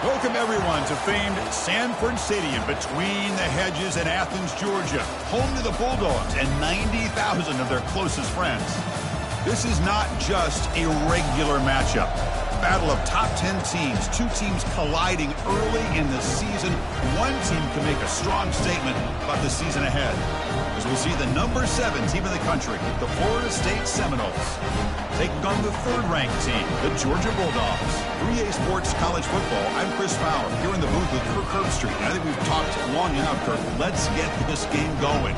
Welcome, everyone, to famed Sanford Stadium between the hedges in Athens, Georgia, home to the Bulldogs and 90,000 of their closest friends. This is not just a regular matchup. Battle of top 10 teams, two teams colliding early in the season. One team can make a strong statement about the season ahead, as we'll see the number 7 team in the country, the Florida State Seminoles, taking on the third-ranked team, the Georgia Bulldogs. 3A Sports College Football, I'm Chris Fowler, here in the booth with Kirk Herbstreit. I think we've talked long enough, Kirk. Let's get this game going.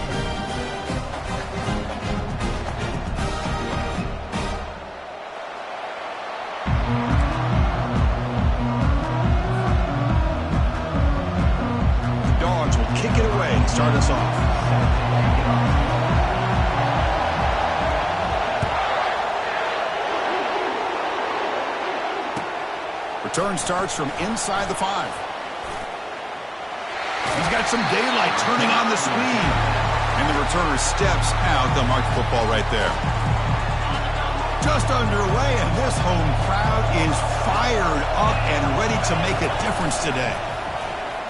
Kick it away and start us off. Return starts from inside the 5. He's got some daylight turning on the speed. And the returner steps out. They'll mark the football right there. Just underway, and this home crowd is fired up and ready to make a difference today.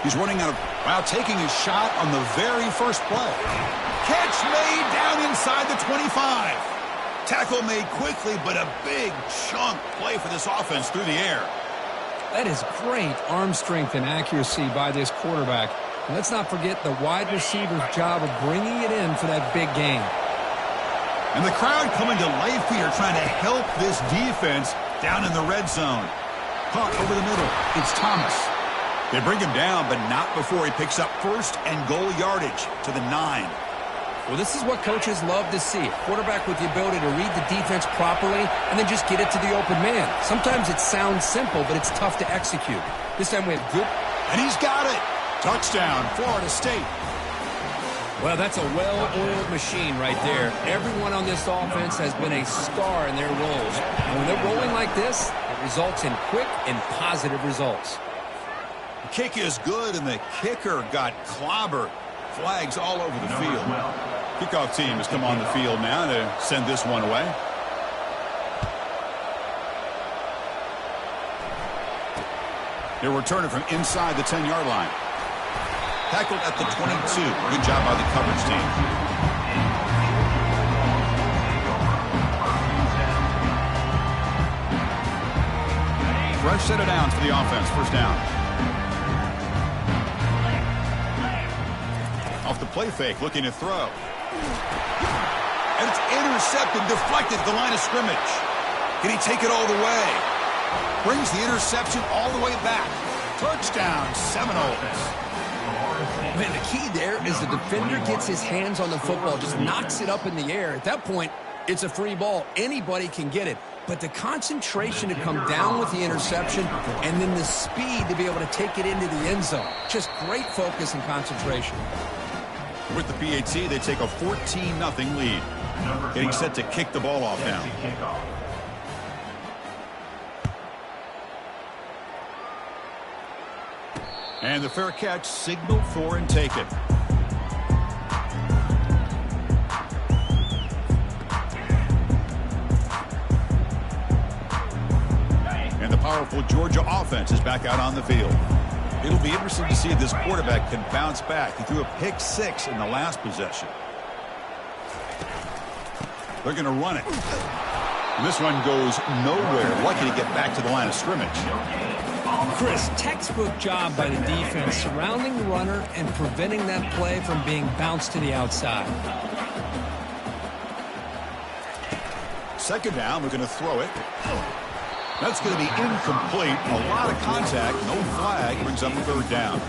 He's running out of, taking his shot on the very first play. Catch made down inside the 25. Tackle made quickly, but a big chunk play for this offense through the air. That is great arm strength and accuracy by this quarterback. And let's not forget the wide receiver's job of bringing it in for that big gain. And the crowd coming to life here, trying to help this defense down in the red zone. Caught over the middle. It's Thomas. They bring him down, but not before he picks up first and goal yardage to the 9. Well, this is what coaches love to see. A quarterback with the ability to read the defense properly and then just get it to the open man. Sometimes it sounds simple, but it's tough to execute. This time we have good... And he's got it! Touchdown, Florida State. Well, that's a well-oiled machine right there. Everyone on this offense has been a star in their roles. And when they're rolling like this, it results in quick and positive results. Kick is good, and the kicker got clobbered. Flags all over the field. Kickoff team has come on the field now to send this one away. They're returning from inside the 10-yard line. Tackled at the 22. Good job by the coverage team. Fresh set of downs for the offense. First down. Off the play fake, looking to throw. And it's intercepted, deflected at the line of scrimmage. Can he take it all the way? Brings the interception all the way back. Touchdown, Seminoles. Man, the key there is the defender gets his hands on the football, just knocks it up in the air. At that point, it's a free ball. Anybody can get it. But the concentration to come down with the interception and then the speed to be able to take it into the end zone. Just great focus and concentration. With the PAT, they take a 14-0 lead. Getting set to kick the ball off now. And the fair catch signaled for and taken. And the powerful Georgia offense is back out on the field. It'll be interesting to see if this quarterback can bounce back. He threw a pick 6 in the last possession. They're going to run it. And this one goes nowhere. Lucky to get back to the line of scrimmage. Chris, textbook job by the defense surrounding the runner and preventing that play from being bounced to the outside. Second down, we're going to throw it. That's going to be incomplete. A lot of contact, no flag, brings up third down.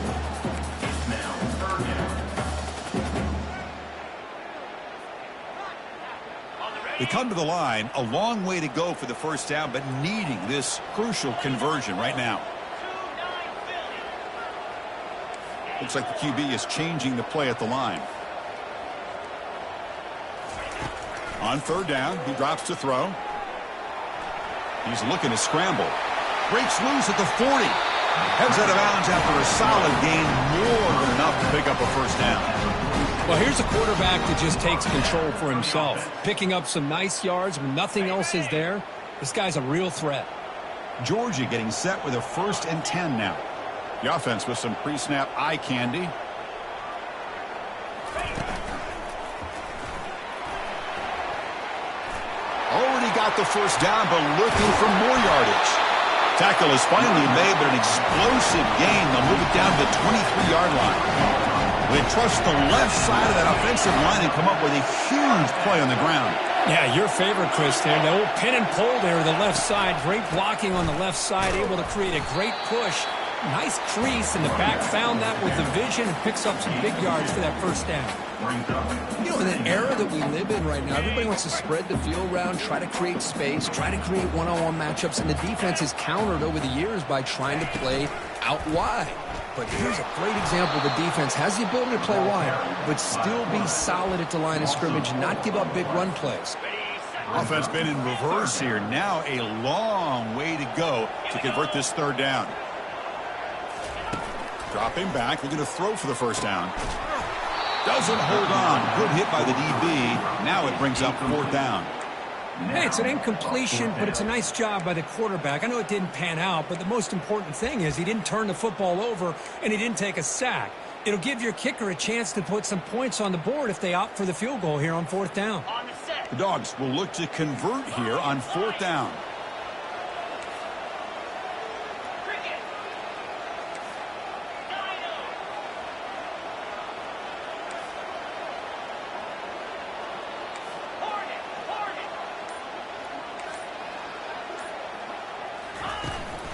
They come to the line, a long way to go for the first down, but needing this crucial conversion right now. Looks like the QB is changing the play at the line. On third down, he drops to throw. He's looking to scramble. Breaks loose at the 40. Heads out of bounds after a solid gain, more than enough to pick up a first down. Well, here's a quarterback that just takes control for himself. Picking up some nice yards when nothing else is there. This guy's a real threat. Georgia getting set with a 1st and 10 now. The offense with some pre-snap eye candy. Already got the first down, but looking for more yardage. Tackle is finally made, but an explosive gain. They'll move it down to the 23-yard line. They trust the left side of that offensive line and come up with a huge play on the ground. Yeah, your favorite, Chris, there. The old pin and pull there, the left side. Great blocking on the left side, able to create a great push. Nice crease, and the back found that with the vision and picks up some big yards for that first down. You know, in the era that we live in right now, everybody wants to spread the field around, try to create space, try to create one-on-one matchups, and the defense is countered over the years by trying to play out wide. But here's a great example. The defense has the ability to play wide, but still be solid at the line of scrimmage and not give up big run plays. Offense been in reverse here. Now a long way to go to convert this third down. Dropping back, looking to throw for the first down. Doesn't hold on. Good hit by the DB. Now it brings up fourth down. Hey, it's an incompletion, but it's a nice job by the quarterback. I know it didn't pan out, but the most important thing is he didn't turn the football over and he didn't take a sack. It'll give your kicker a chance to put some points on the board if they opt for the field goal here on fourth down. The Dogs will look to convert here on fourth down.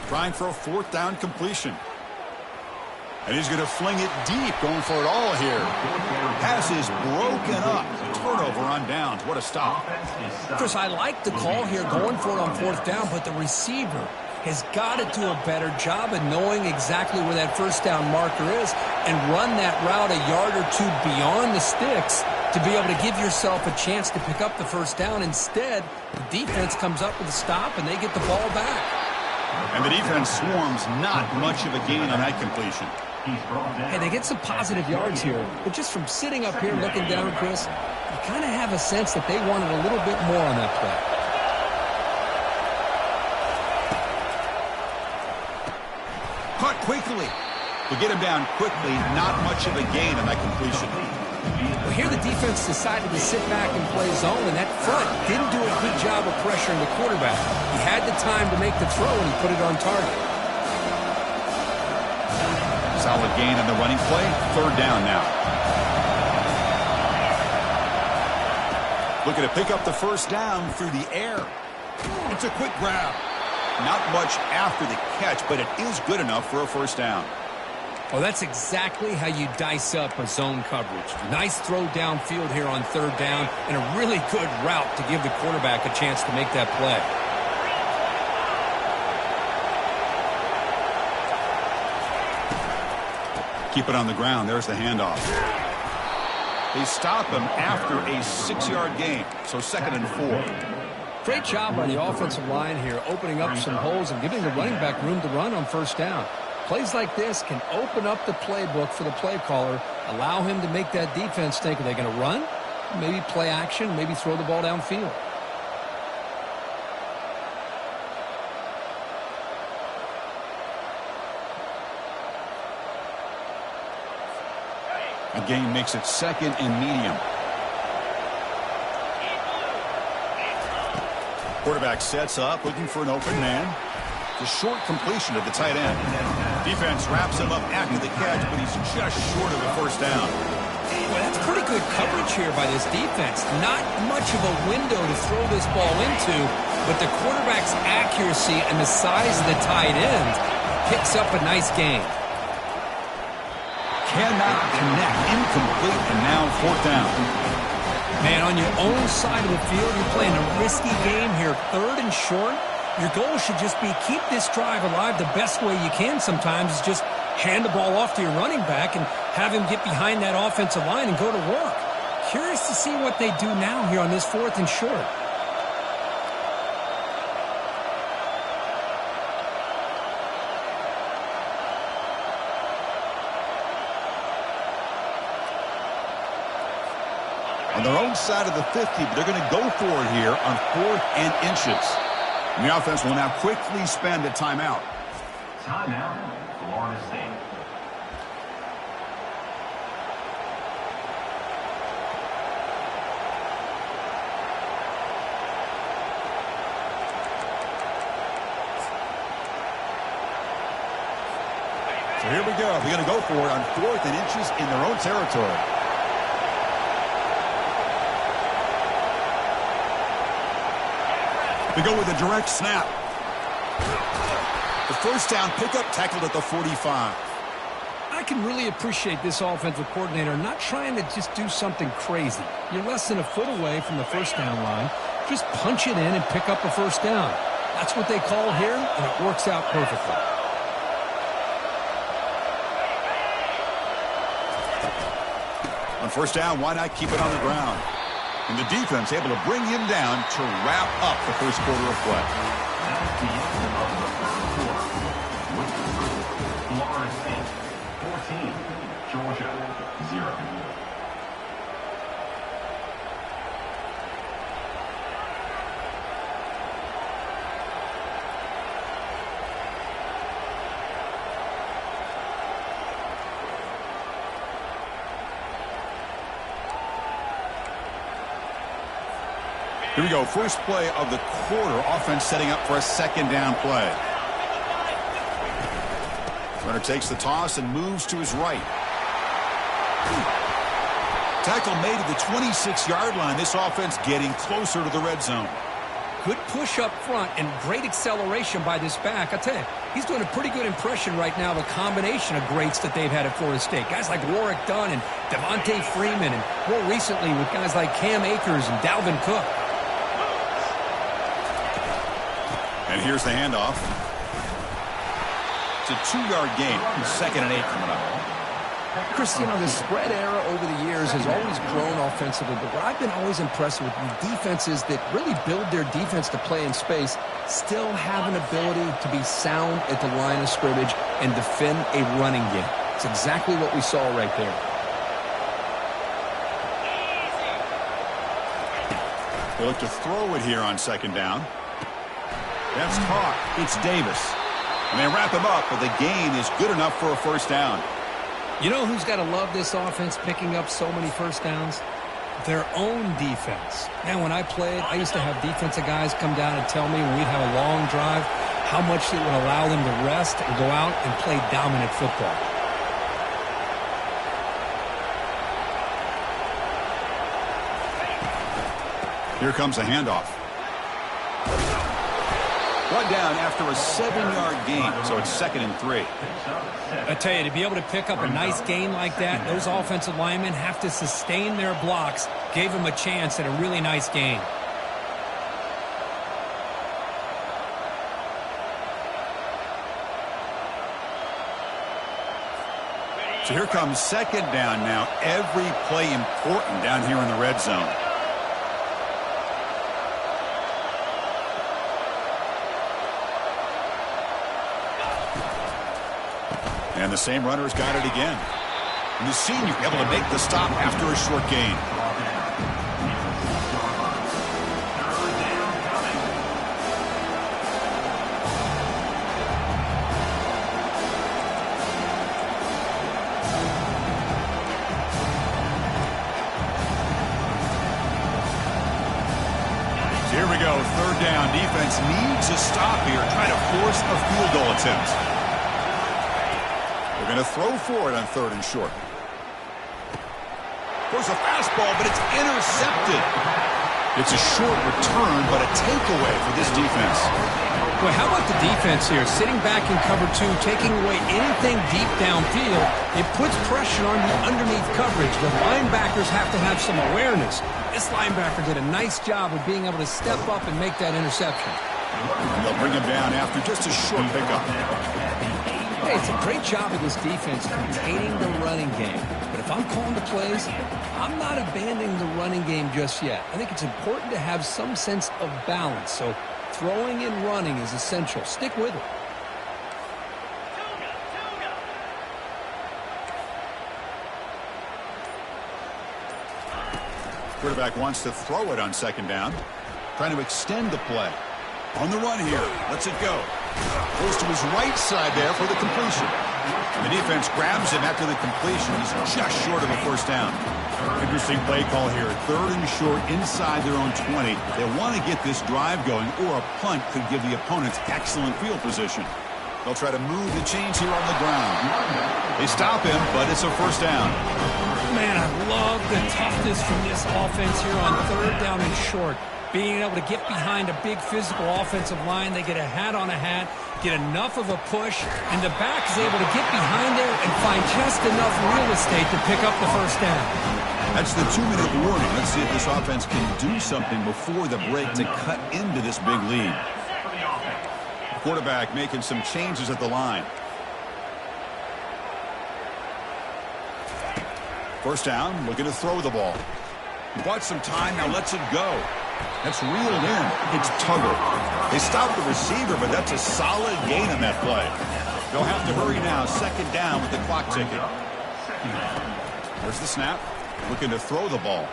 Trying for a fourth down completion. And he's going to fling it deep, going for it all here. Pass is broken up. Turnover on downs. What a stop. Chris, I like the call here, going for it on fourth down, but the receiver has got to do a better job of knowing exactly where that first down marker is and run that route a yard or two beyond the sticks to be able to give yourself a chance to pick up the first down. Instead, the defense comes up with a stop, and they get the ball back. And the defense swarms, not much of a gain on that completion. Hey, they get some positive yards here, but just from sitting up here looking down, Chris, you kind of have a sense that they wanted a little bit more on that play. Caught quickly. To get him down quickly, not much of a gain on that completion. Well, here the defense decided to sit back and play zone, and that front didn't do a good job of pressuring the quarterback. He had the time to make the throw, and he put it on target. Solid gain on the running play. Third down now. Looking to pick up the first down through the air. It's a quick grab. Not much after the catch, but it is good enough for a first down. Well, that's exactly how you dice up a zone coverage. Nice throw downfield here on third down, and a really good route to give the quarterback a chance to make that play. Keep it on the ground. There's the handoff. They stop him after a 6-yard gain, so 2nd and 4. Great job by the offensive line here, opening up some holes and giving the running back room to run on first down. Plays like this can open up the playbook for the play caller, allow him to make that defense think, are they going to run? Maybe play action, maybe throw the ball downfield. A gain makes it 2nd and medium. Quarterback sets up, looking for an open man. The short completion of the tight end. Defense wraps him up after the catch, but he's just short of the first down. Well, that's pretty good coverage here by this defense. Not much of a window to throw this ball into, but the quarterback's accuracy and the size of the tight end picks up a nice gain. Cannot connect. Incomplete, and now fourth down. Man, on your own side of the field, you're playing a risky game here. 3rd and short. Your goal should just be keep this drive alive the best way you can sometimes is just hand the ball off to your running back and have him get behind that offensive line and go to work. Curious to see what they do now here on this 4th and short. On their own side of the 50, but they're going to go for it here on 4th and inches. And the offense will now quickly spend a timeout. Timeout, Florida State. So here we go. They're going to go for it on 4th and inches in their own territory. They go with a direct snap. The first down pickup tackled at the 45. I can really appreciate this offensive coordinator not trying to just do something crazy. You're less than a foot away from the first down line. Just punch it in and pick up a first down. That's what they call here, and it works out perfectly. On first down, why not keep it on the ground? And the defense able to bring him down to wrap up the first quarter of play. That's the end of the first quarter. With the score, Florida State 14, Georgia 0. Here we go. First play of the quarter. Offense setting up for a second down play. Runner takes the toss and moves to his right. Tackle made at the 26-yard line. This offense getting closer to the red zone. Good push up front and great acceleration by this back. I tell you, he's doing a pretty good impression right now of a combination of greats that they've had at Florida State. Guys like Warrick Dunn and Devontae Freeman, and more recently with guys like Cam Akers and Dalvin Cook. And here's the handoff. It's a 2-yard gain. 2nd and 8 coming up. Chris, you know, the spread era over the years has always grown offensively, but what I've been always impressed with defenses that really build their defense to play in space still have an ability to be sound at the line of scrimmage and defend a running game. It's exactly what we saw right there. They look to throw it here on second down. That's caught. It's Davis. And they wrap him up, but the gain is good enough for a first down. You know who's got to love this offense picking up so many first downs? Their own defense. Man, when I played, I used to have defensive guys come down and tell me when we'd have a long drive how much it would allow them to rest and go out and play dominant football. Here comes a handoff. One down after a 7-yard gain, so it's 2nd and 3. I tell you, to be able to pick up a nice gain like that, those offensive linemen have to sustain their blocks. Gave them a chance at a really nice gain. So here comes second down now. Every play important down here in the red zone. And the same runner's got it again. And the senior able to make the stop after a short gain. So here we go. 3rd down. Defense needs a stop here. Try to force a field goal attempt. Going to throw for it on 3rd and short. There's a fastball, but it's intercepted. It's a short return, but a takeaway for this defense. Well, how about the defense here? Sitting back in cover 2, taking away anything deep downfield. It puts pressure on the underneath coverage. The linebackers have to have some awareness. This linebacker did a nice job of being able to step up and make that interception. And they'll bring him down after just a short pickup. Hey, it's a great job of this defense containing the running game. But if I'm calling the plays, I'm not abandoning the running game just yet. I think it's important to have some sense of balance. So throwing and running is essential. Stick with it. Quarterback wants to throw it on second down. Trying to extend the play. On the run here. Lets it go. Goes to his right side there for the completion. The defense grabs him after the completion. He's just short of a first down. Interesting play call here. 3rd and short inside their own 20. They want to get this drive going, or a punt could give the opponents excellent field position. They'll try to move the chains here on the ground. They stop him, but it's a first down. Man, I love the toughness from this offense here on 3rd down and short. Being able to get behind a big physical offensive line, they get a hat on a hat, get enough of a push, and the back is able to get behind there and find just enough real estate to pick up the first down. That's the 2-minute warning. Let's see if this offense can do something before the break to cut into this big lead. Quarterback making some changes at the line. First down, looking to throw the ball. He bought some time, now lets it go. That's reeled in. It's Tuggle. They stopped the receiver, but that's a solid gain on that play. They'll have to hurry now. 2nd down with the clock ticking. There's the snap. Looking to throw the ball.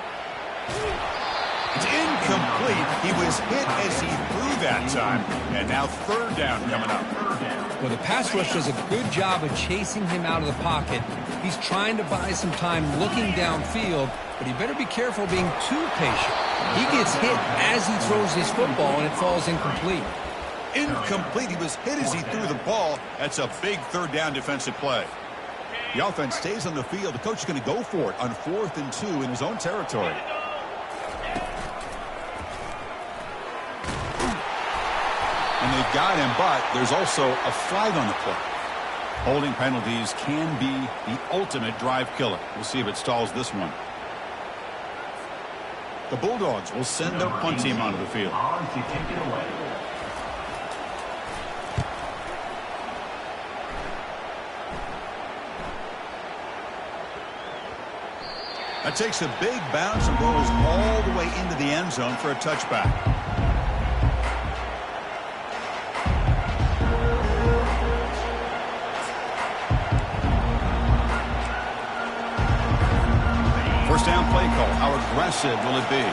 It's incomplete. He was hit as he threw that time. And now 3rd down coming up. Well, the pass rush does a good job of chasing him out of the pocket. He's trying to buy some time looking downfield, but he better be careful being too patient. He gets hit as he throws his football, and it falls incomplete. Incomplete. He was hit as he threw the ball. That's a big 3rd down defensive play. The offense stays on the field. The coach is going to go for it on 4th and 2 in his own territory. And they've got him, but there's also a flag on the play. Holding penalties can be the ultimate drive killer. We'll see if it stalls this one. The Bulldogs will send their punt team onto the field. That takes a big bounce and rolls all the way into the end zone for a touchback. First down play call. How aggressive will it be?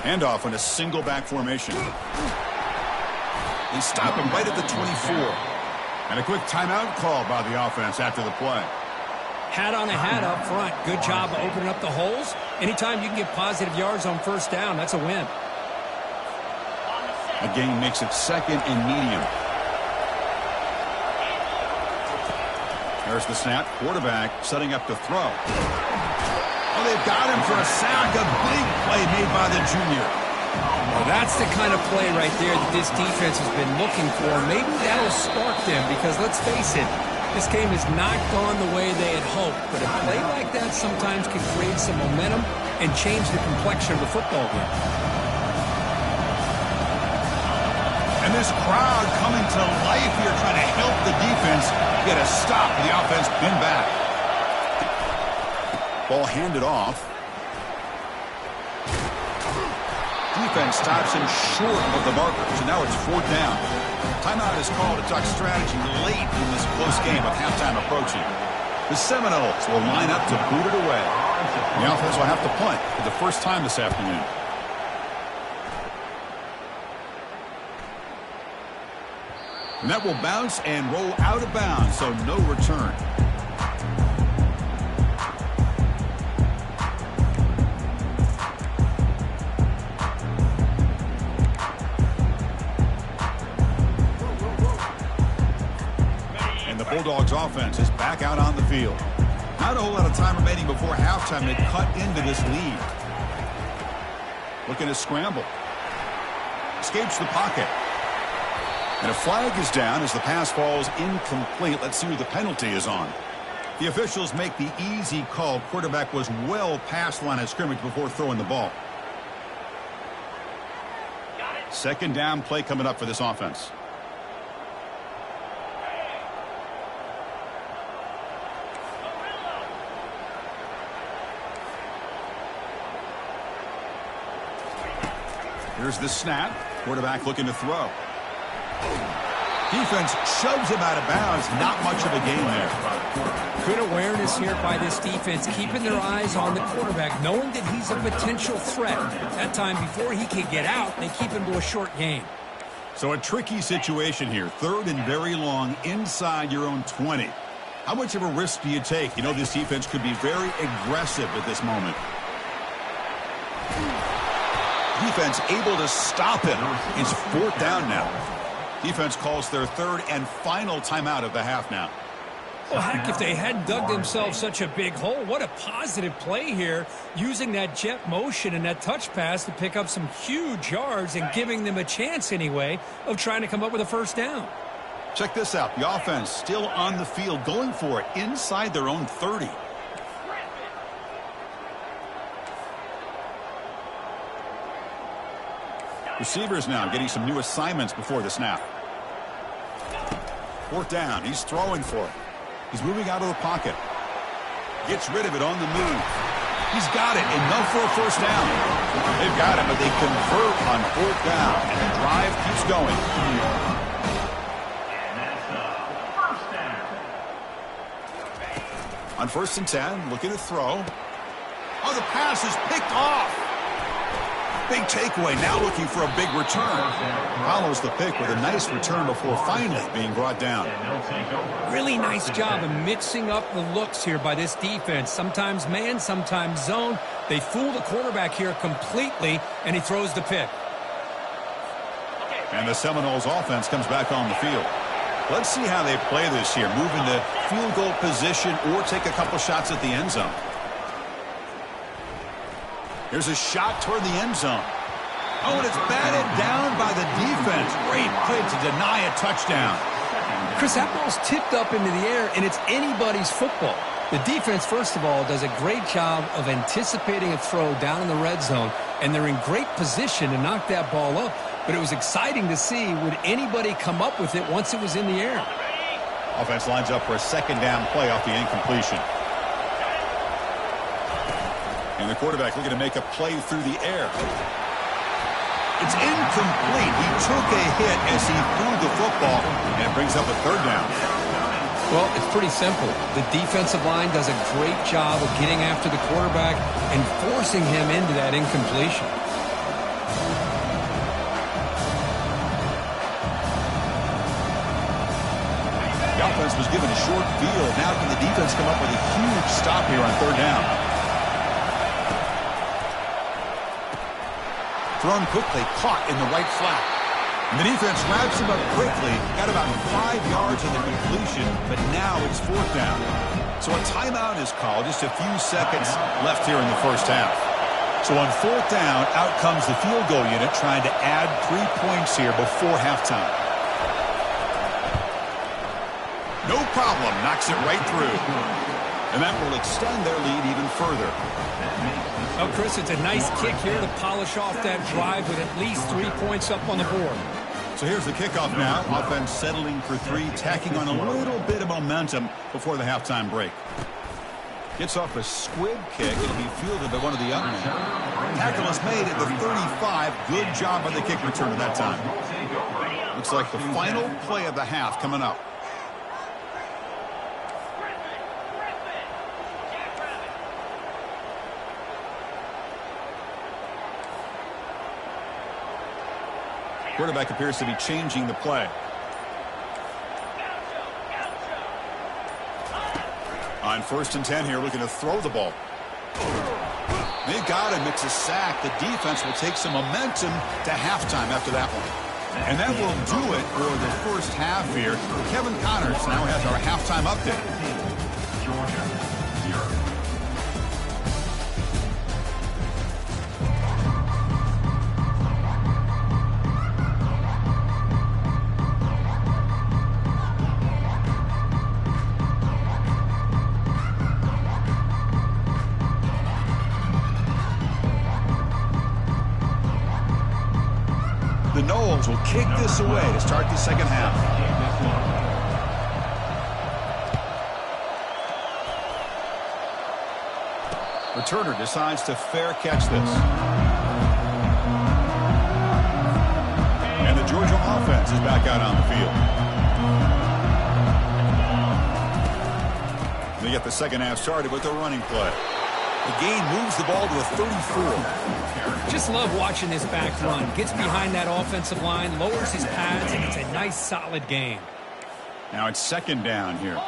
Handoff in a single back formation. They stop him right at the 24. And a quick timeout call by the offense after the play. Hat on a hat up front. Good job of opening up the holes. Anytime you can get positive yards on first down, that's a win. A gain makes it 2nd and medium. There's the snap. Quarterback setting up to throw. Oh, they've got him for a sack. A big play made by the junior. Well, that's the kind of play right there that this defense has been looking for. Maybe that'll spark them because, let's face it, this game has not gone the way they had hoped. But a play like that sometimes can create some momentum and change the complexion of the football game. And this crowd coming to life here trying to help the defense get a stop. The offense pinned back. Ball handed off. Defense stops him short of the marker. So now it's 4th down. Timeout is called to talk strategy late in this close game with halftime approaching. The Seminoles will line up to boot it away. The offense will have to punt for the first time this afternoon. And that will bounce and roll out of bounds, so no return. Bulldogs offense is back out on the field. Not a whole lot of time remaining before halftime to cut into this lead. Looking to scramble. Escapes the pocket. And a flag is down as the pass falls incomplete. Let's see who the penalty is on. The officials make the easy call. Quarterback was well past the line of scrimmage before throwing the ball. 2nd down play coming up for this offense. Here's the snap. Quarterback looking to throw. Defense shoves him out of bounds. Not much of a gain there. Good awareness here by this defense, keeping their eyes on the quarterback, knowing that he's a potential threat. That time, before he can get out, they keep him to a short gain. So a tricky situation here. 3rd and very long inside your own 20. How much of a risk do you take? You know, this defense could be very aggressive at this moment. Defense able to stop him. It's 4th down now. Defense calls their 3rd and final timeout of the half now. Well, heck, if they hadn't dug themselves such a big hole, what a positive play here, using that jet motion and that touch pass to pick up some huge yards and giving them a chance anyway of trying to come up with a first down. Check this out. The offense still on the field, going for it inside their own 30. Receivers now getting some new assignments before the snap. 4th down. He's throwing for it. He's moving out of the pocket. Gets rid of it on the move. He's got it. Enough for a first down. They've got it, but they convert on 4th down. And the drive keeps going. And that's first down. On 1st and 10, looking to throw. Oh, the pass is picked off. Big takeaway, now looking for a big return. Follows the pick with a nice return before finally being brought down. Really nice job of mixing up the looks here by this defense. Sometimes man, sometimes zone. They fool the quarterback here completely, and he throws the pick. And the Seminoles offense comes back on the field. Let's see how they play this here. Move into field goal position or take a couple shots at the end zone. Here's a shot toward the end zone. Oh, and it's batted down by the defense. Great play to deny a touchdown. Chris, that ball's tipped up into the air, and it's anybody's football. The defense, first of all, does a great job of anticipating a throw down in the red zone, and they're in great position to knock that ball up. But it was exciting to see, would anybody come up with it once it was in the air? Offense lines up for a 2nd down play off the incompletion. And the quarterback looking to make a play through the air. It's incomplete. He took a hit as he threw the football, and it brings up a 3rd down. Well, it's pretty simple. The defensive line does a great job of getting after the quarterback and forcing him into that incompletion. The offense was given a short field. Now can the defense come up with a huge stop here on 3rd down? Thrown quickly, caught in the right flat. And the defense wraps him up quickly. Got about 5 yards on the completion, but now it's 4th down. So a timeout is called. Just a few seconds left here in the first half. So on 4th down, out comes the field goal unit trying to add 3 points here before halftime. No problem. Knocks it right through. And that will extend their lead even further. Oh, Chris, it's a nice kick here to polish off that drive with at least 3 points up on the board. So here's the kickoff now. Offense settling for 3, tacking on a little bit of momentum before the halftime break. Gets off a squib kick. It'll be fielded by one of the young men. Tackle is made at the 35. Good job by the kick return at that time. Looks like the final play of the half coming up. Quarterback appears to be changing the play. On 1st and 10 here, looking to throw the ball. They got him. It's a sack. The defense will take some momentum to halftime after that one. And that will do it for the first half here. Kevin Connors now has our halftime update. Georgia 0. The Noles will kick this away to start the second half. Returner decides to fair catch this. And the Georgia offense is back out on the field. They get the second half started with a running play. The gain moves the ball to a 34. Just love watching this back run. Gets behind that offensive line, lowers his pads, and it's a nice, solid gain. Now it's second down here.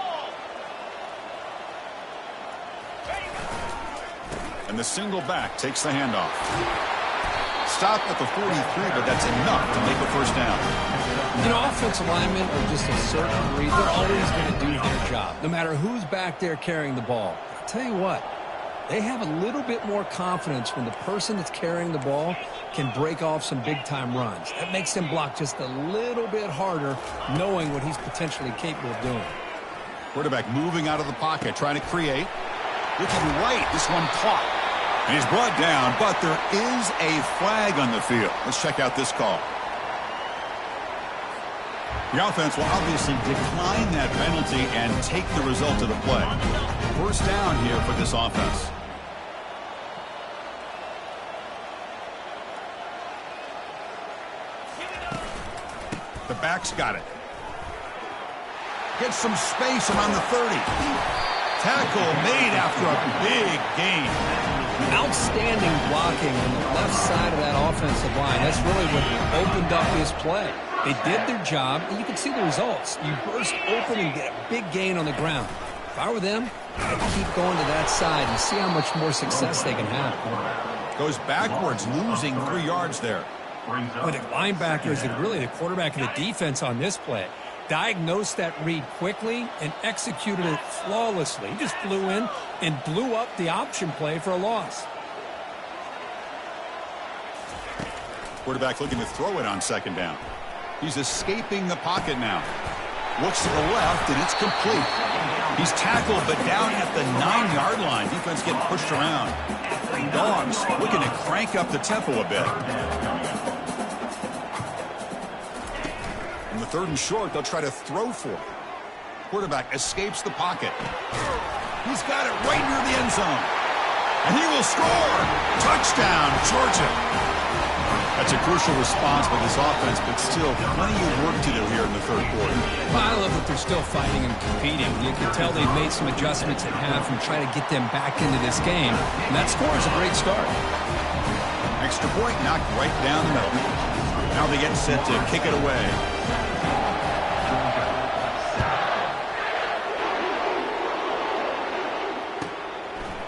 And the single back takes the handoff. Stop at the 43, but that's enough to make a first down. You know, offensive linemen are just a certain breed. They're always going to do their job, no matter who's back there carrying the ball. I'll tell you what, they have a little bit more confidence when the person that's carrying the ball can break off some big-time runs. That makes them block just a little bit harder, knowing what he's potentially capable of doing. Quarterback moving out of the pocket, trying to create. Looking right, this one caught. And he's brought down, but there is a flag on the field. Let's check out this call. The offense will obviously decline that penalty and take the result of the play. First down here for this offense. The back's got it. Gets some space around the 30. Tackle made after a big gain. Outstanding blocking on the left side of that offensive line. That's really what opened up his play. They did their job, and you can see the results. You burst open and get a big gain on the ground. If I were them, I'd keep going to that side and see how much more success they can have. Goes backwards, losing 3 yards there. But the linebacker is really the quarterback of the defense on this play. Diagnosed that read quickly and executed it flawlessly. He just flew in and blew up the option play for a loss. Quarterback looking to throw it on second down. He's escaping the pocket now. Looks to the left, and it's complete. He's tackled, but down at the 9-yard line. Defense getting pushed around. Dogs looking to crank up the tempo a bit. In the third and short, they'll try to throw for it. Quarterback escapes the pocket. He's got it right near the end zone. And he will score. Touchdown, Georgia. That's a crucial response by this offense, but still plenty of work to do here in the third quarter. Well, I love that they're still fighting and competing. You can tell they've made some adjustments at half and try to get them back into this game. And that score is a great start. Extra point knocked right down the middle. Now they get set to kick it away.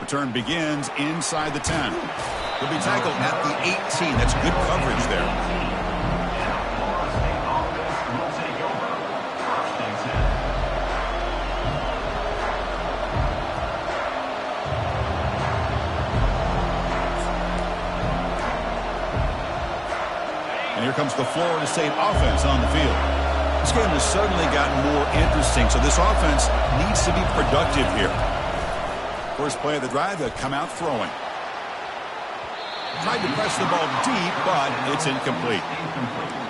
Return begins inside the 10. He'll be tackled at the 18. That's good coverage there. And here comes the Florida State offense on the field. This game has suddenly gotten more interesting, so this offense needs to be productive here. First play of the drive, they'll come out throwing. Tried to press the ball deep, but it's incomplete.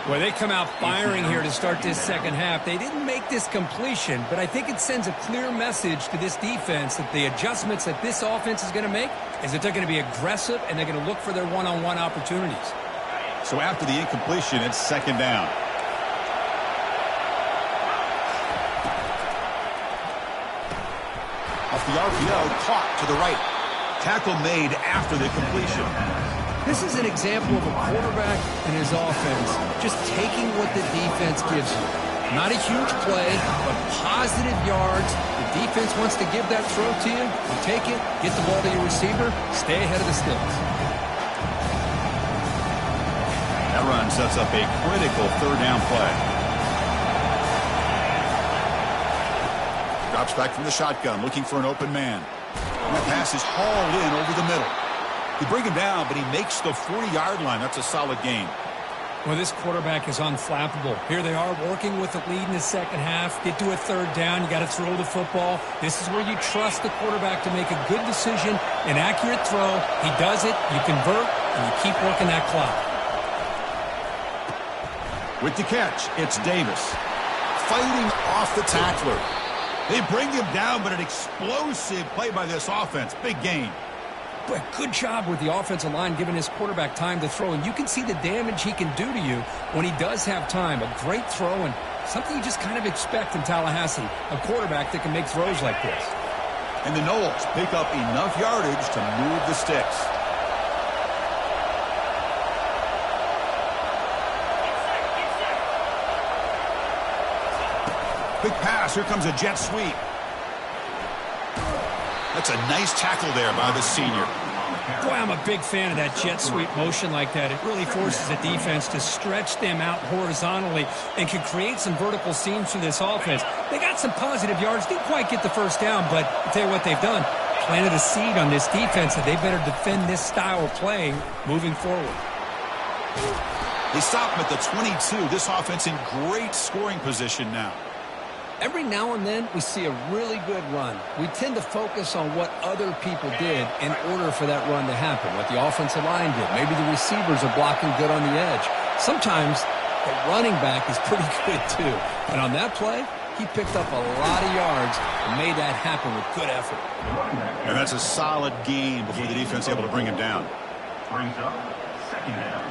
Well, they come out firing here to start this second half. They didn't make this completion, but I think it sends a clear message to this defense that the adjustments that this offense is going to make is that they're going to be aggressive and they're going to look for their one-on-one opportunities. So after the incompletion, it's second down. Off the RPO, caught to the right. Tackle made after the completion. This is an example of a quarterback and his offense just taking what the defense gives you. Not a huge play, but positive yards. The defense wants to give that throw to you. You take it, get the ball to your receiver, stay ahead of the sticks. That run sets up a critical third down play. Drops back from the shotgun, looking for an open man. And that pass is hauled in over the middle. You bring him down, but he makes the 40-yard line. That's a solid gain. Well, this quarterback is unflappable. Here they are working with the lead in the second half. Get to a third down. You got to throw the football. This is where you trust the quarterback to make a good decision, an accurate throw. He does it, you convert, and you keep working that clock. With the catch, it's Davis. Fighting off the tackler. They bring him down, but an explosive play by this offense. Big gain. But good job with the offensive line giving his quarterback time to throw. And you can see the damage he can do to you when he does have time. A great throw and something you just kind of expect in Tallahassee. A quarterback that can make throws like this. And the Noles pick up enough yardage to move the sticks. Big pass. Here comes a jet sweep. That's a nice tackle there by the senior. Boy, I'm a big fan of that jet sweep motion like that. It really forces the defense to stretch them out horizontally and can create some vertical seams for this offense. They got some positive yards. Didn't quite get the first down, but I'll tell you what they've done. Planted a seed on this defense that they better defend this style of play moving forward. They stop him at the 22. This offense in great scoring position now. Every now and then, we see a really good run. We tend to focus on what other people did in order for that run to happen, what the offensive line did. Maybe the receivers are blocking good on the edge. Sometimes the running back is pretty good, too. And on that play, he picked up a lot of yards and made that happen with good effort. And that's a solid gain before the defense able to bring him down. Brings up second down.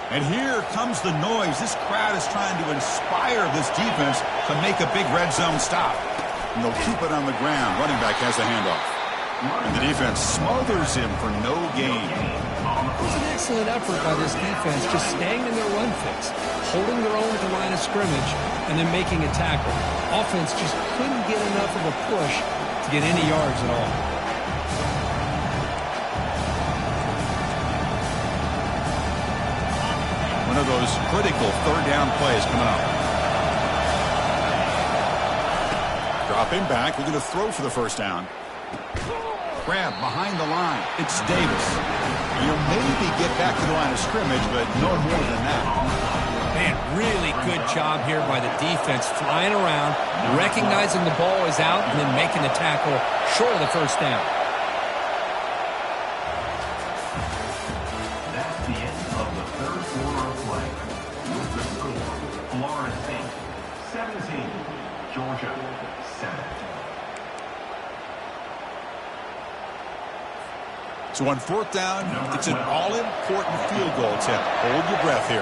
And here comes the noise. This crowd is trying to inspire this defense to make a big red zone stop. And they'll keep it on the ground. Running back has the handoff. And the defense smothers him for no gain. It was an excellent effort by this defense, just staying in their run fix, holding their own at the line of scrimmage, and then making a tackle. Offense just couldn't get enough of a push to get any yards at all. One of those critical third down plays coming up. Dropping back. We're going to throw for the first down. Grab behind the line. It's Davis. You'll maybe get back to the line of scrimmage, but no more than that. Man, really good job here by the defense, flying around, recognizing the ball is out, and then making the tackle short of the first down. That's the end of the third quarter of play. With the score, Florida State 17, Georgia 7. So on fourth down, it's an all-important field goal attempt. Hold your breath here.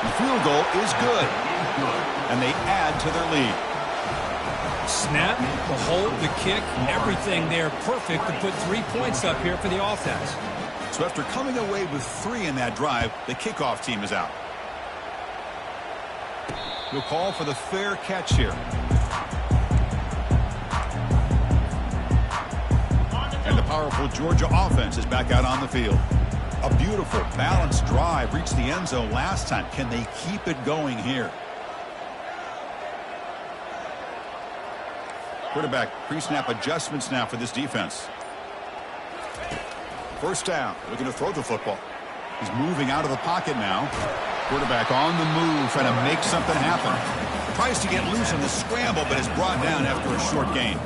The field goal is good, and they add to their lead. Snap, the hold, the kick, everything there perfect to put 3 points up here for the offense. So after coming away with 3 in that drive, the kickoff team is out. You'll call for the fair catch here. And the powerful Georgia offense is back out on the field. A beautiful, balanced drive reached the end zone last time. Can they keep it going here? Quarterback pre-snap adjustments now for this defense. First down, looking to throw the football. He's moving out of the pocket now. Quarterback on the move, trying to make something happen. Tries to get loose on the scramble, but is brought down after a short gain.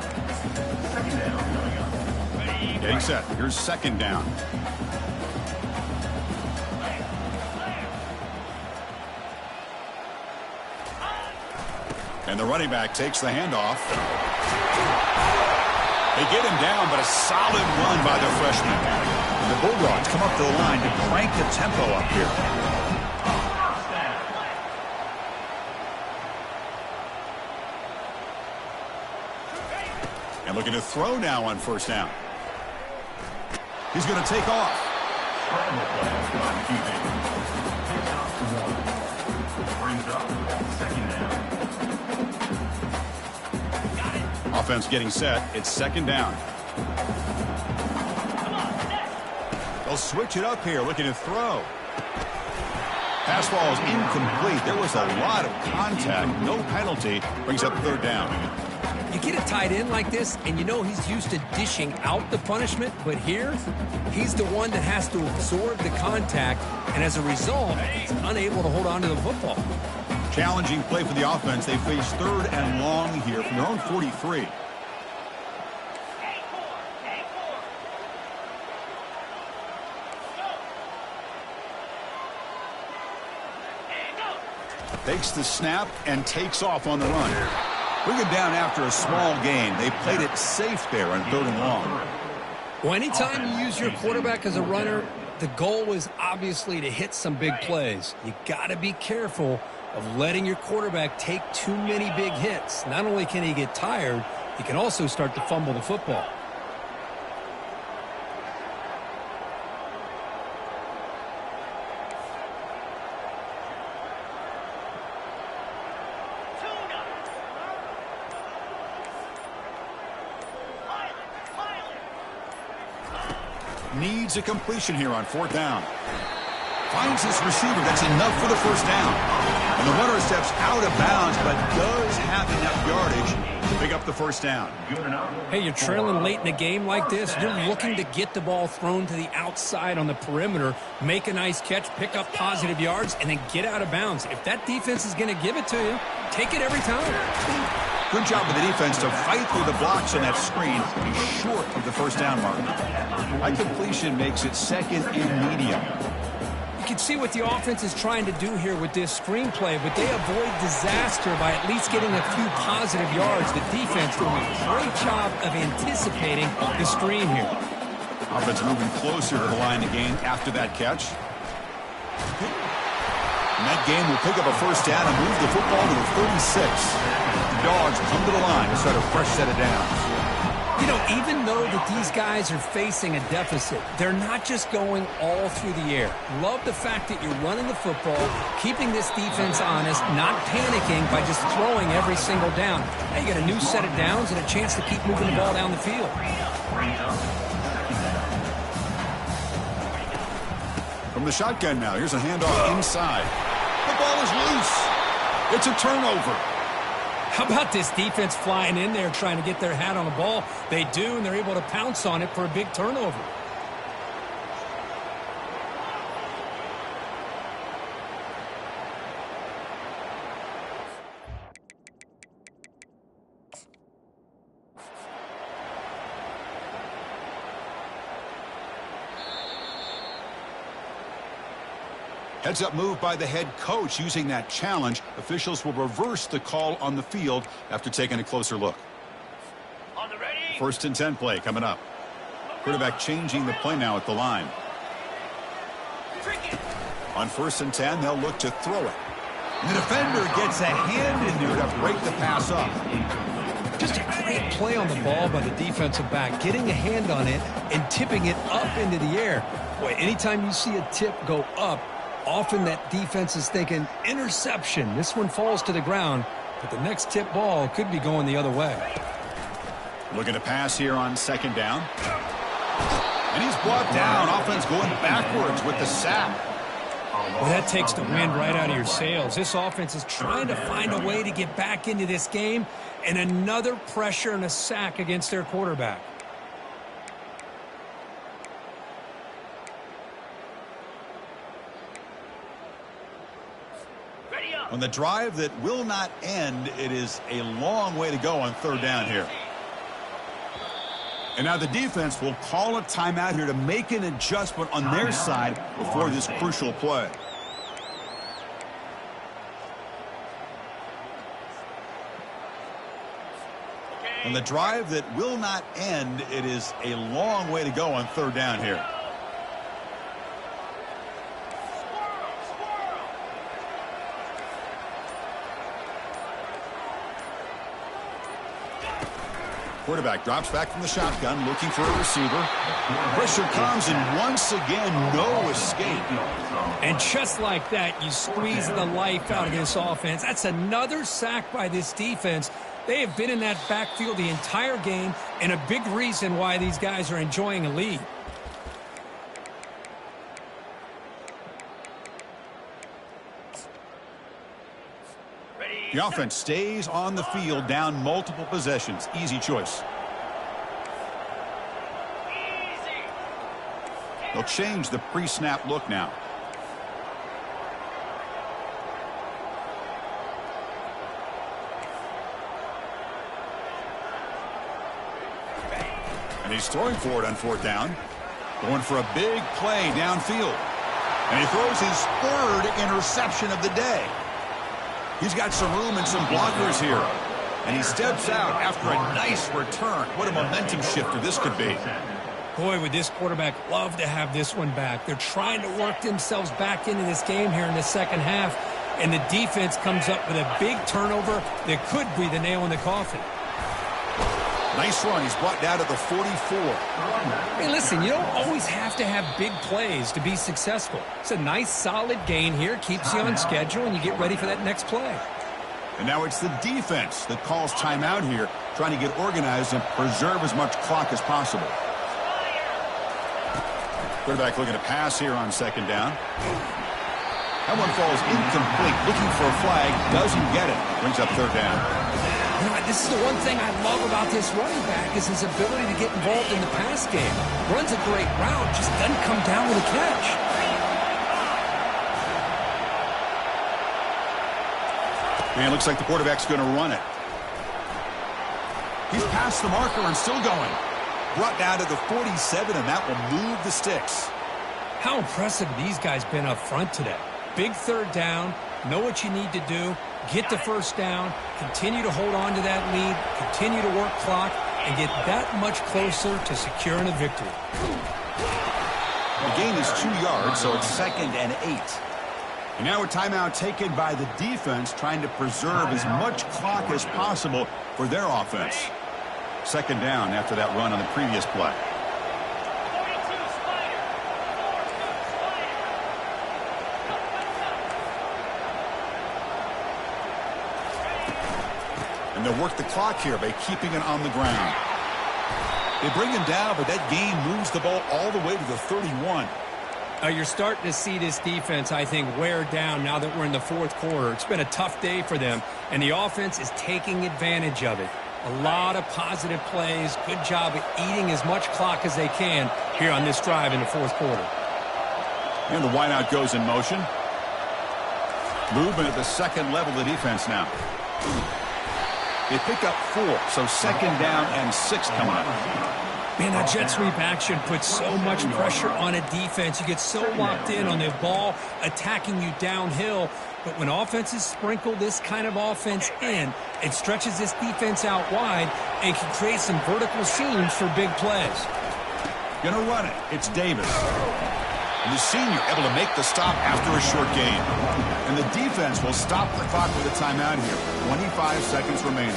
Getting set. Here's second down. And the running back takes the handoff. They get him down, but a solid run by the freshman. And the Bulldogs come up to the line to crank the tempo up here. And looking to throw now on first down. He's going to take off. Offense getting set. It's second down. They'll switch it up here, looking to throw. Pass ball is incomplete. There was a lot of contact. No penalty. Brings up third down. You get a tight end like this, and you know he's used to dishing out the punishment, but here, he's the one that has to absorb the contact, and as a result, he's unable to hold on to the football. Challenging play for the offense. They face third and long here from their own 43. Takes the snap and takes off on the run. Bring it down after a small gain. They played it safe there on third and long. Well, anytime you use your quarterback as a runner, The goal is obviously to hit some big plays. You got to be careful of letting your quarterback take too many big hits. Not only can he get tired, he can also start to fumble the football. Needs a completion here on 4th down. Finds his receiver. That's enough for the first down. And the runner steps out of bounds, but does have enough yardage to pick up the first down. Hey, you're trailing late in a game like this. You're looking to get the ball thrown to the outside on the perimeter, make a nice catch, pick up positive yards, and then get out of bounds. If that defense is going to give it to you, take it every time. Good job of the defense to fight through the blocks on that screen. He's short of the first down mark. That completion makes it second and medium. You can see what the offense is trying to do here with this screenplay, but they avoid disaster by at least getting a few positive yards. The defense doing a great job of anticipating the screen here. Offense moving closer to the line of game after that catch. And that game will pick up a first down and move the football to the 36. The Dogs come to the line to start a fresh set of downs. You know, even though that these guys are facing a deficit, they're not just going all through the air. Love the fact that you're running the football, keeping this defense honest, not panicking by just throwing every single down. Now you got a new set of downs and a chance to keep moving the ball down the field. From the shotgun now, here's a handoff inside. The ball is loose. It's a turnover. How about this defense flying in there trying to get their hat on the ball? They do, and they're able to pounce on it for a big turnover. Heads-up move by the head coach using that challenge. Officials will reverse the call on the field after taking a closer look. On the ready. 1st and 10 play coming up. Quarterback changing the play now at the line. On 1st and 10, they'll look to throw it. And the defender gets a hand in there to break the pass up. Just a great play on the ball by the defensive back, getting a hand on it and tipping it up into the air. Boy, anytime you see a tip go up, often that defense is thinking interception. This one falls to the ground, but the next tip ball could be going the other way. Looking to pass here on 2nd down. And he's brought down. Offense going backwards with the sack. Well, that takes the wind right out of your sails. This offense is trying to find a way to get back into this game, and another pressure and a sack against their quarterback. On the drive that will not end, it is a long way to go on 3rd down here. And now the defense will call a timeout here to make an adjustment on their side before this crucial play. On the drive that will not end, it is a long way to go on 3rd down here. Quarterback drops back from the shotgun, looking for a receiver. Pressure comes, and once again, no escape. And just like that, you squeeze the life out of this offense. That's another sack by this defense. They have been in that backfield the entire game, and a big reason why these guys are enjoying a lead. The offense stays on the field, down multiple possessions. Easy choice. They'll change the pre-snap look now. And he's throwing for it on 4th down. Going for a big play downfield. And he throws his 3rd interception of the day. He's got some room and some blockers here. And he steps out after a nice return. What a momentum shifter this could be. Boy, would this quarterback love to have this one back. They're trying to work themselves back into this game here in the second half, and the defense comes up with a big turnover that could be the nail in the coffin. Nice run. He's brought down to the 44. Hey, listen, you don't always have to have big plays to be successful. It's a nice, solid gain here. Keeps you on schedule, and you get ready for that next play. And now it's the defense that calls timeout here, trying to get organized and preserve as much clock as possible. Quarterback looking to pass here on second down. That one falls incomplete. Looking for a flag. Doesn't get it. Brings up third down. You know, this is the one thing I love about this running back is his ability to get involved in the pass game. Runs a great route, just doesn't come down with a catch. Man, looks like the quarterback's going to run it. He's past the marker and still going. Brought down to the 47, and that will move the sticks. How impressive these guys been up front today. Big third down, know what you need to do, get the first down, continue to hold on to that lead, continue to work clock, and get that much closer to securing a victory. The gain is 2 yards, so it's 2nd and 8. And now a timeout taken by the defense, trying to preserve as much clock as possible for their offense. 2nd down after that run on the previous play. And they'll work the clock here by keeping it on the ground. They bring him down, but that gain moves the ball all the way to the 31. You're starting to see this defense, I think, wear down now that we're in the fourth quarter. It's been a tough day for them, and the offense is taking advantage of it. A lot of positive plays. Good job of eating as much clock as they can here on this drive in the fourth quarter. And the wideout goes in motion. Movement at the second level of the defense now. They pick up 4, so 2nd down and 6 coming up. Man, that jet sweep action puts so much pressure on a defense. You get so locked in on the ball attacking you downhill. But when offenses sprinkle this kind of offense in, it stretches this defense out wide and can create some vertical seams for big plays. Gonna run it. It's Davis. And the senior able to make the stop after a short gain. And the defense will stop the clock with a timeout here. 25 seconds remaining.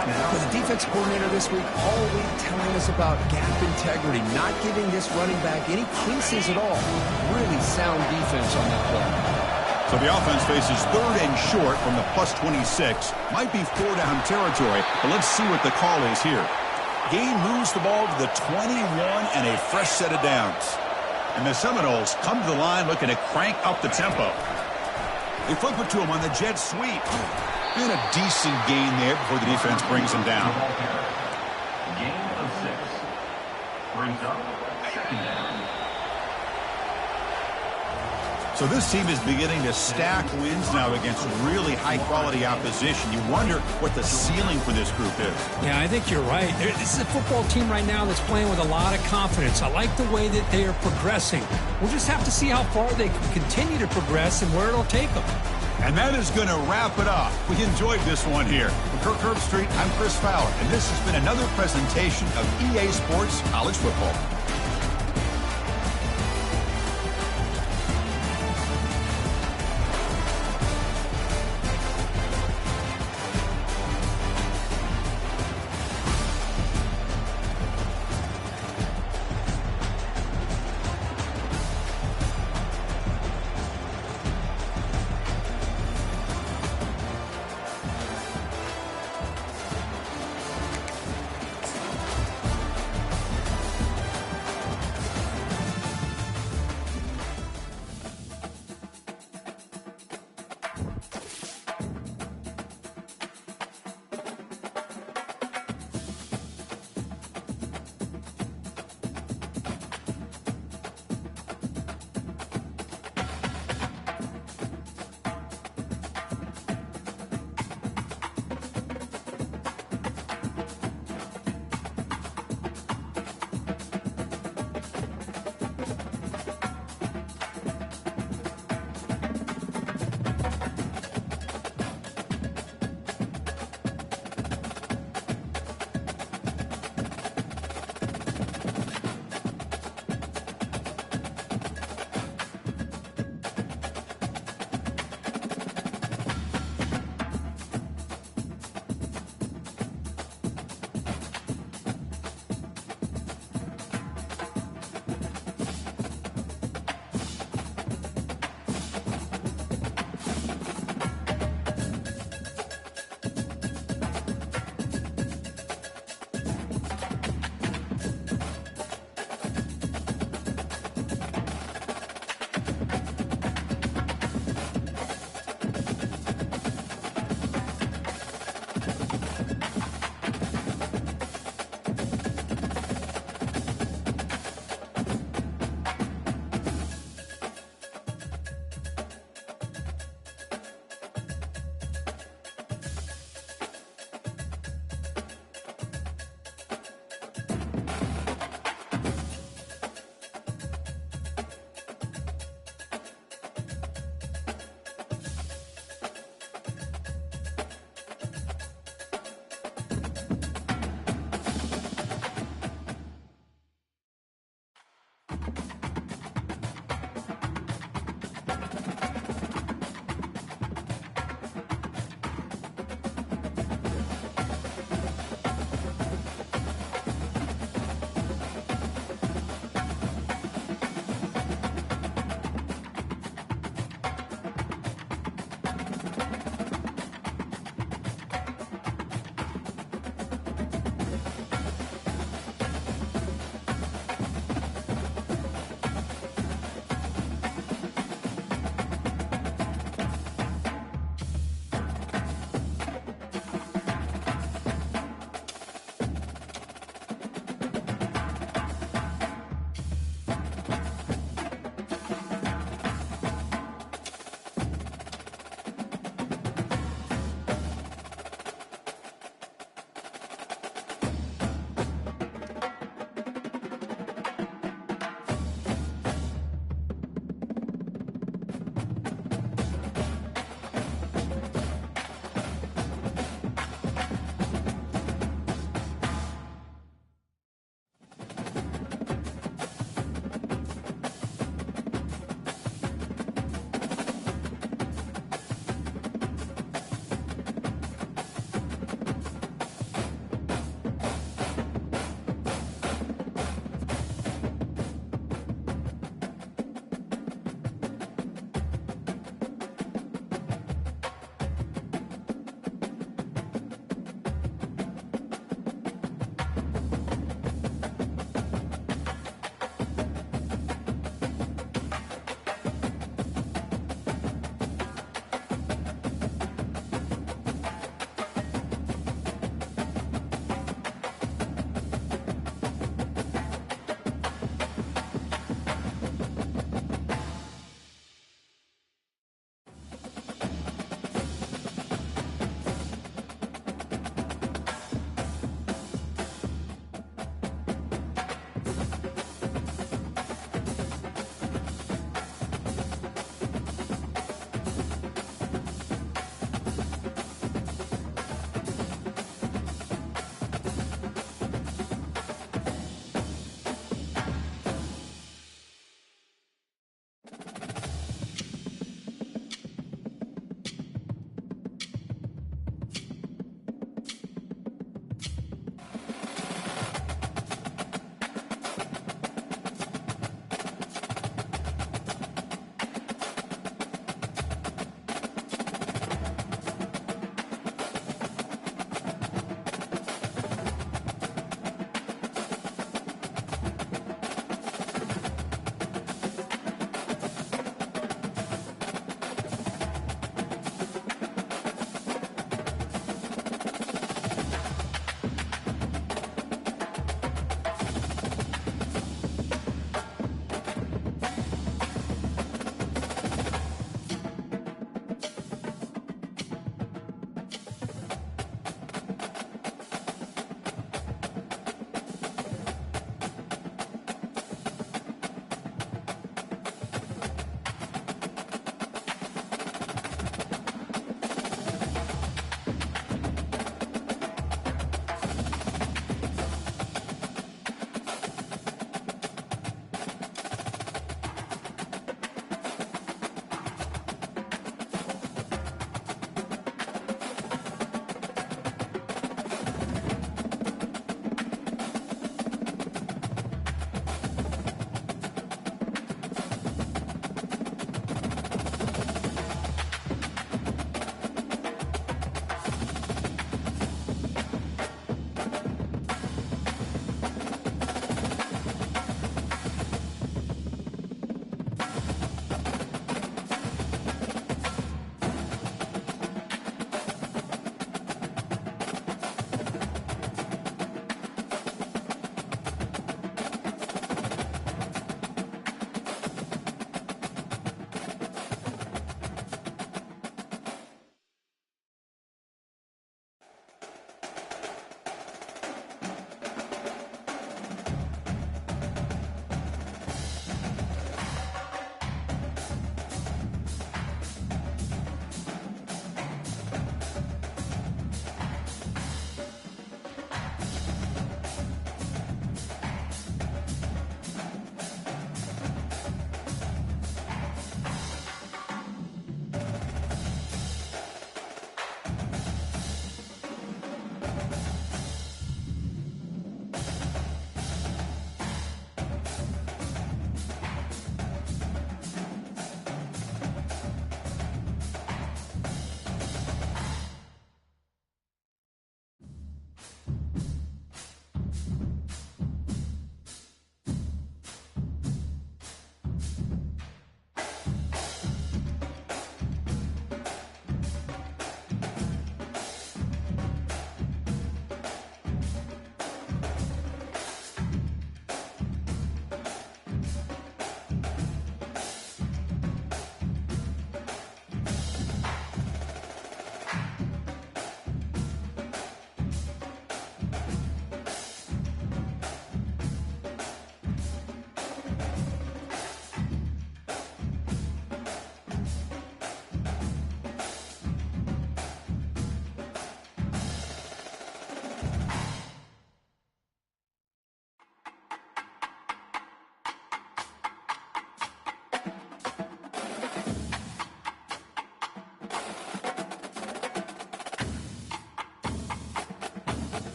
The defense coordinator this week all week telling us about gap integrity, not giving this running back any creases at all. Really sound defense on that play. So the offense faces 3rd and short from the +26. Might be 4-down territory, but let's see what the call is here. Gain moves the ball to the 21 and a fresh set of downs. And the Seminoles come to the line looking to crank up the tempo. They flip it to him on the jet sweep. And a decent gain there before the defense brings him down. Gain of 6. Brings up 2nd down. So this team is beginning to stack wins now against really high-quality opposition. You wonder what the ceiling for this group is. Yeah, I think you're right. This is a football team right now that's playing with a lot of confidence. I like the way that they are progressing. We'll just have to see how far they can continue to progress and where it'll take them. And that is going to wrap it up. We enjoyed this one here. From Kirk Herbstreit, I'm Chris Fowler, and this has been another presentation of EA Sports College Football.